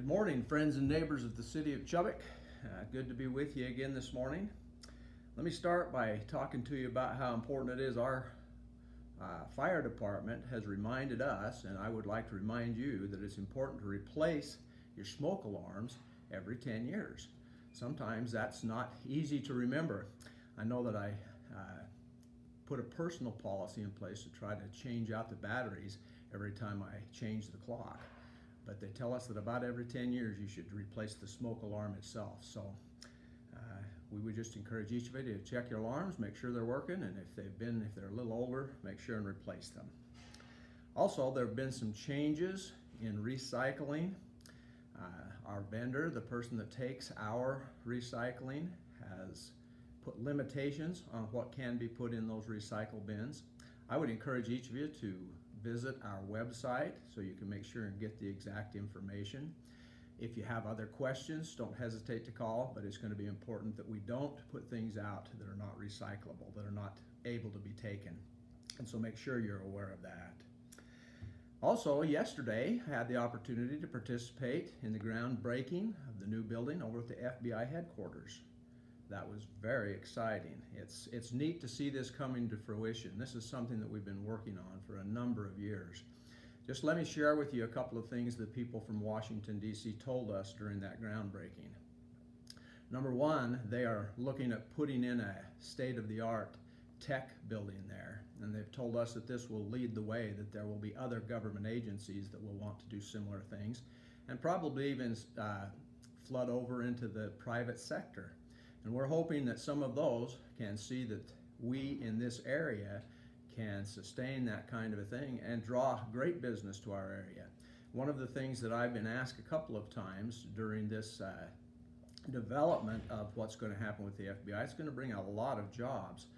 Good morning, friends and neighbors of the city of Chubbuck. Good to be with you again this morning. Let me start by talking to you about how important it is. Our fire department has reminded us, and I would like to remind you, that it's important to replace your smoke alarms every 10 years. Sometimes that's not easy to remember. I know that I put a personal policy in place to try to change out the batteries every time I change the clock. But they tell us that about every 10 years you should replace the smoke alarm itself. So we would just encourage each of you to check your alarms, make sure they're working, and if they're a little older, make sure and replace them. Also, there have been some changes in recycling. Our vendor, the person that takes our recycling, has put limitations on what can be put in those recycle bins. I would encourage each of you to visit our website so you can make sure and get the exact information. If you have other questions, don't hesitate to call, but it's going to be important that we don't put things out that are not recyclable, that are not able to be taken. And so make sure you're aware of that. Also, yesterday I had the opportunity to participate in the groundbreaking of the new building over at the FBI headquarters. That was very exciting. It's neat to see this coming to fruition. This is something that we've been working on for a number of years. Just let me share with you a couple of things that people from Washington, D.C. told us during that groundbreaking. Number one, they are looking at putting in a state-of-the-art tech building there, and they've told us that this will lead the way, that there will be other government agencies that will want to do similar things, and probably even flood over into the private sector. And we're hoping that some of those can see that we in this area can sustain that kind of a thing and draw great business to our area. One of the things that I've been asked a couple of times during this development of what's going to happen with the FBI, it's going to bring a lot of jobs.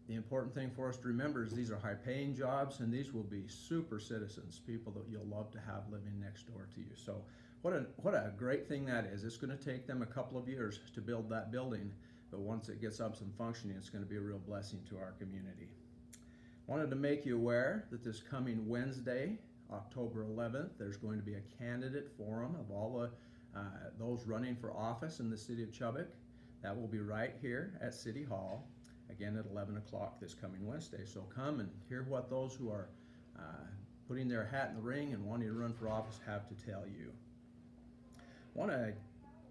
The important thing for us to remember is these are high-paying jobs, and these will be super citizens, people that you'll love to have living next door to you. So what a great thing that is. It's going to take them a couple of years to build that building, but once it gets up and functioning, it's going to be a real blessing to our community. Wanted to make you aware that this coming Wednesday, October 11th, there's going to be a candidate forum of all those running for office in the city of Chubbuck. That will be right here at City Hall, again at 11 o'clock this coming Wednesday. So come and hear what those who are putting their hat in the ring and wanting to run for office have to tell you. I want to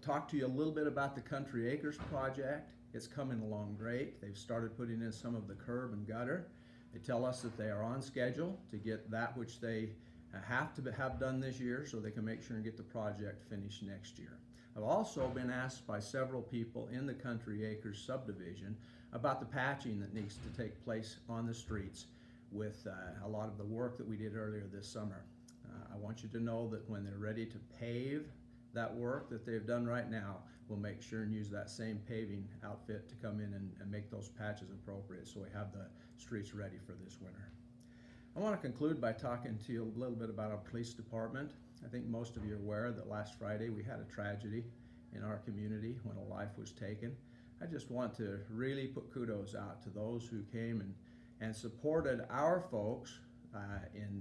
talk to you a little bit about the Country Acres project. It's coming along great. They've started putting in some of the curb and gutter. They tell us that they are on schedule to get that which they have to have done this year so they can make sure and get the project finished next year. I've also been asked by several people in the Country Acres subdivision about the patching that needs to take place on the streets with a lot of the work that we did earlier this summer. I want you to know that when they're ready to pave that work that they've done right now, we'll make sure and use that same paving outfit to come in and make those patches appropriate so we have the streets ready for this winter. I want to conclude by talking to you a little bit about our police department. I think most of you are aware that last Friday we had a tragedy in our community when a life was taken. I just want to really put kudos out to those who came and supported our folks in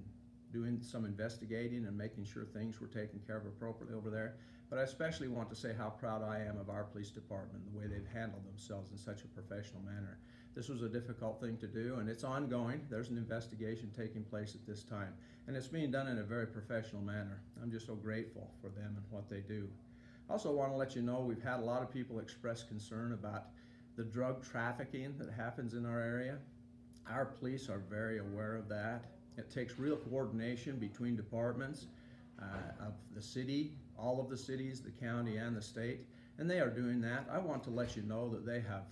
doing some investigating and making sure things were taken care of appropriately over there. But I especially want to say how proud I am of our police department, the way they've handled themselves in such a professional manner. This was a difficult thing to do, and it's ongoing. There's an investigation taking place at this time, and it's being done in a very professional manner. I'm just so grateful for them and what they do. I also want to let you know we've had a lot of people express concern about the drug trafficking that happens in our area. Our police are very aware of that. It takes real coordination between departments of the city, all of the cities, the county, and the state, and they are doing that. I want to let you know that they have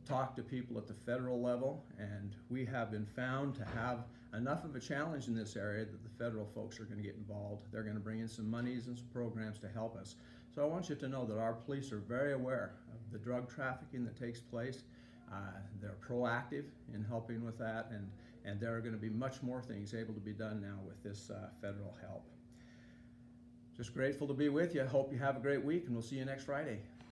talked to people at the federal level, and we have been found to have enough of a challenge in this area that the federal folks are going to get involved. They're going to bring in some monies and some programs to help us. So I want you to know that our police are very aware of the drug trafficking that takes place. They're proactive in helping with that, and there are going to be much more things able to be done now with this federal help. Just grateful to be with you. I hope you have a great week, and we'll see you next Friday.